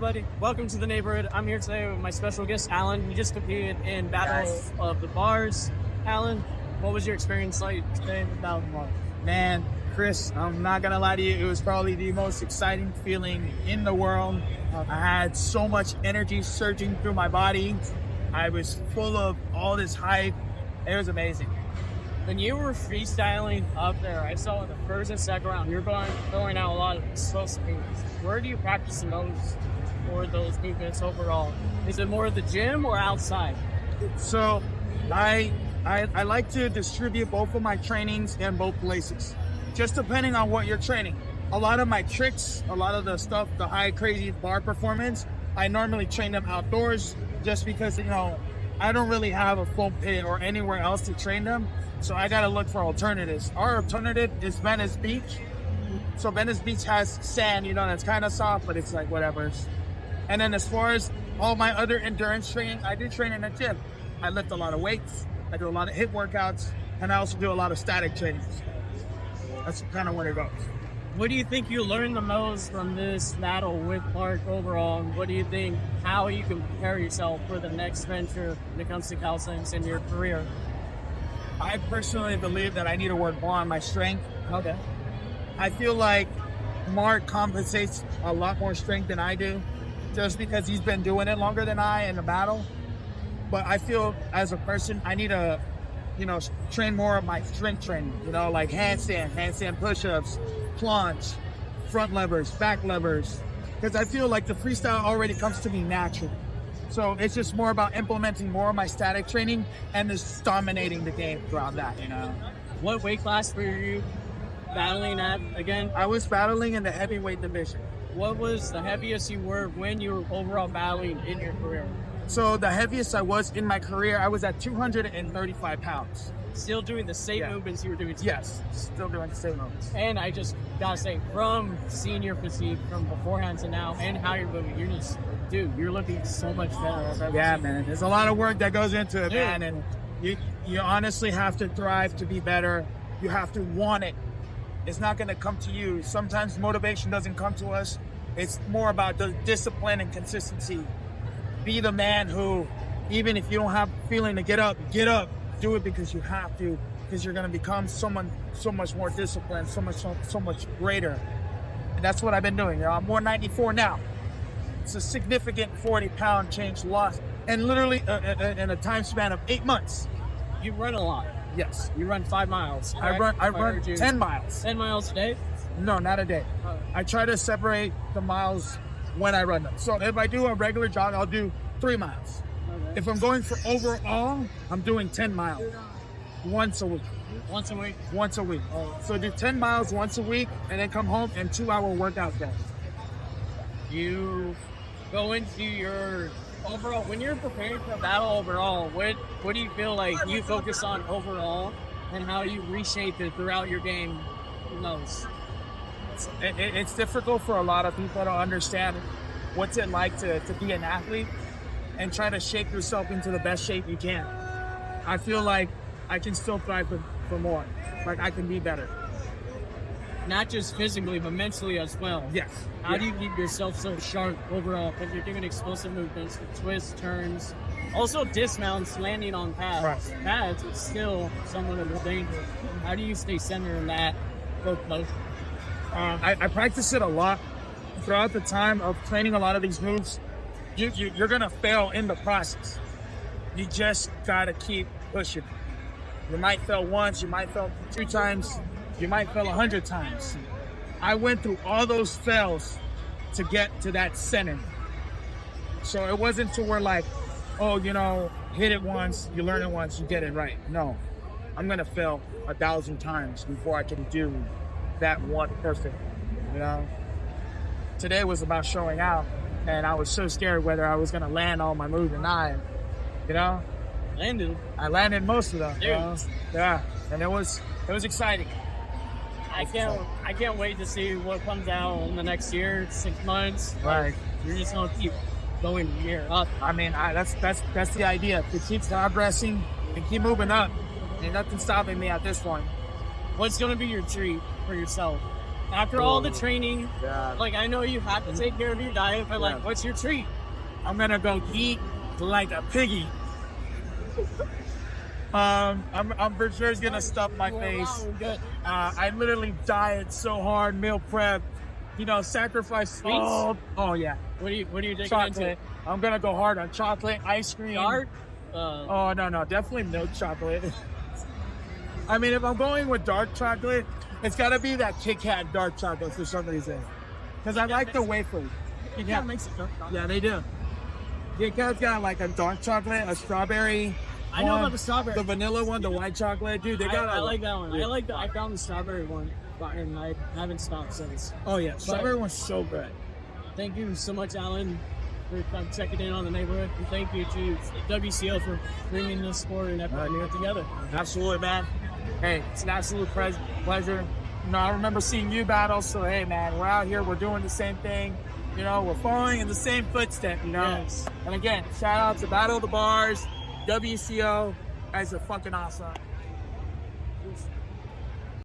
everybody? Welcome to the neighborhood. I'm here today with my special guest, Alan. You just competed in Battle of the Bars. Alan, what was your experience like today in Battle of the Bars? Man, Chris, I'm not gonna lie to you. It was probably the most exciting feeling in the world. I had so much energy surging through my body. I was full of all this hype. It was amazing. When you were freestyling up there, I saw in the first and second round, you're throwing out a lot of slow speeds. Where do you practice the most for those movements overall? Is it more of the gym or outside? So I like to distribute both of my trainings in both places, just depending on what you're training. A lot of my tricks, a lot of the stuff, the high crazy bar performance, I normally train them outdoors just because, I don't really have a full pit or anywhere else to train them. So I got to look for alternatives. Our alternative is Venice Beach. So Venice Beach has sand, that's kind of soft, but it's like whatever. And then as far as all my other endurance training, I do train in the gym. I lift a lot of weights. I do a lot of HIIT workouts, and I also do a lot of static trainings. That's kind of where it goes. What do you think you learned the most from this battle with Clark overall? What do you think, how you can prepare yourself for the next venture when it comes to calisthenics in your career? I personally believe that I need to work more on my strength. Okay. I feel like Mark compensates a lot more strength than I do, just because he's been doing it longer than I in the battle. But I feel as a person, I need to, train more of my strength training, like handstand push-ups, plunge, front levers, back levers. Because I feel like the freestyle already comes to me natural. So it's just more about implementing more of my static training and just dominating the game throughout that, What weight class were you battling at again? I was battling in the heavyweight division. What was the heaviest you were when you were overall battling in your career? So the heaviest I was in my career, I was at 235 pounds. Still doing the same movements you were doing today? Yes, still doing the same movements. And I just gotta say, from seeing your physique from beforehand to now and how you're moving, you're looking so much better. Yeah, man. There's a lot of work that goes into it, man. And you honestly have to thrive to be better. You have to want it. It's not going to come to you. Sometimes motivation doesn't come to us. It's more about the discipline and consistency. Be the man who, even if you don't have the feeling to get up. Do it because you have to, because you're going to become someone so much more disciplined, so much greater. And that's what I've been doing. I'm 194 now. It's a significant 40-pound change loss, and literally in a time span of 8 months. You run a lot. Yes. You run 5 miles. I run 10 miles. 10 miles a day? No, not a day. I try to separate the miles when I run them. So if I do a regular jog, I'll do 3 miles. Okay. If I'm going for overall, I'm doing 10 miles once a week. Once a week? Once a week. So do 10 miles once a week, and then come home and 2-hour workout day. You go into your overall, when you're preparing for a battle overall, what do you feel like you focus on overall, and how you reshape it throughout your game most? It's difficult for a lot of people to understand what's it like to be an athlete and try to shape yourself into the best shape you can. I feel like I can still thrive for more. Like I can be better. Not just physically, but mentally as well. Yes. How do you keep yourself so sharp overall when you're doing explosive movements, twists, turns, also dismounts, landing on pads? Right. Pads is still somewhat of a danger. How do you stay centered in that both motion? I practice it a lot throughout the time of training a lot of these moves. You're gonna fail in the process. You just gotta keep pushing. You might fail once, you might fail 2 times, you might fail 100 times. I went through all those fails to get to that center. So it wasn't to where like, hit it once, you learn it once, you get it right. No, I'm gonna fail 1,000 times before I can do that one perfect, Today was about showing out, and I was so scared whether I was gonna land all my moves or not, I landed most of them. Yeah, and it was exciting. I can't wait to see what comes out in the next year, 6 months. Right. You're just gonna keep going year up. I mean, that's the idea, to keep progressing and keep moving up. Ain't nothing stopping me at this point. What's gonna be your treat for yourself after all the training, Yeah. like I know you have to take care of your diet, but like, Yeah. what's your treat? I'm gonna go eat like a piggy. I'm for sure gonna stuff my face. Good. I literally diet so hard, meal prep, sacrifice Sweets? Oh yeah, What are you taking chocolate. into? I'm gonna go hard on chocolate, ice cream. Dark? Oh no, definitely milk chocolate. I mean, if I'm going with dark chocolate, it's gotta be that Kit Kat dark chocolate for some reason. Because I like the wafer. Yeah, makes it dark. Yeah, they do. Kit Kat's got like a dark chocolate, a strawberry. I know about the strawberry. The vanilla one, the white chocolate, dude. They got. I like that one. I found the strawberry one, and I haven't stopped since. Oh yeah, strawberry one's so good. Thank you so much, Alan, for checking in on the neighborhood, and thank you to WCO for bringing this sport and everything here together. Absolutely, man. Hey, it's an absolute pleasure. I remember seeing you battle, so hey, man, we're out here, we're doing the same thing. We're following in the same footsteps, Yes. And again, shout out to Battle of the Bars, WCO. Guys are fucking awesome.